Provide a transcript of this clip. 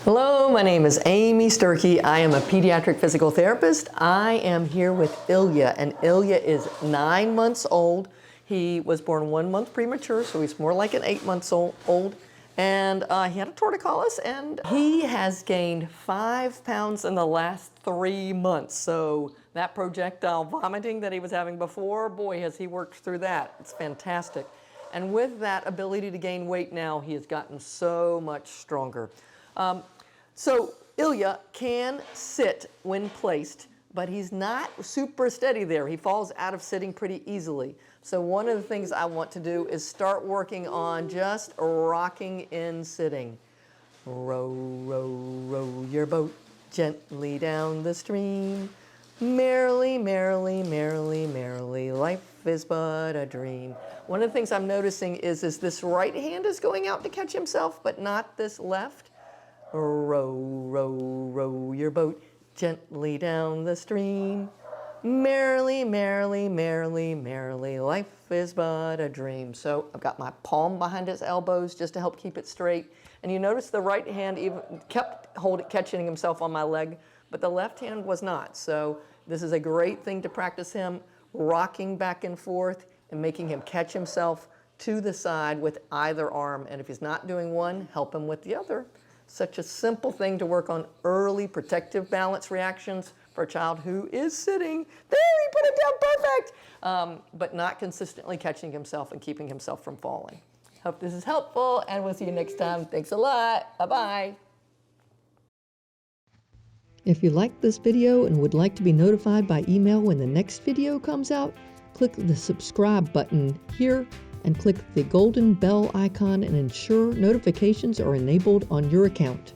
Hello, my name is Amy Sturkey. I am a pediatric physical therapist. I am here with Ilya, and Ilya is 9 months old. He was born 1 month premature, so he's more like an 8 months old. And he had a torticollis, and he has gained 5 pounds in the last 3 months. So that projectile vomiting that he was having before, boy, has he worked through that. It's fantastic. And with that ability to gain weight now, he has gotten so much stronger. So Ilya can sit when placed, but he's not super steady there. He falls out of sitting pretty easily. So one of the things I want to do is start working on just rocking in sitting. Row, row, row your boat gently down the stream. Merrily, merrily, merrily, merrily, life is but a dream. One of the things I'm noticing is this right hand is going out to catch himself, but not this left. Row, row, row your boat gently down the stream. Merrily, merrily, merrily, merrily, life is but a dream. So I've got my palm behind his elbows just to help keep it straight. And you notice the right hand even kept catching himself on my leg, but the left hand was not. So this is a great thing to practice him rocking back and forth and making him catch himself to the side with either arm. And if he's not doing one, help him with the other. Such a simple thing to work on early protective balance reactions for a child who is sitting. There, he put it down perfect! But not consistently catching himself and keeping himself from falling. Hope this is helpful, and we'll see you next time. Thanks a lot. Bye-bye. If you liked this video and would like to be notified by email when the next video comes out, click the subscribe button here and click the golden bell icon and ensure notifications are enabled on your account.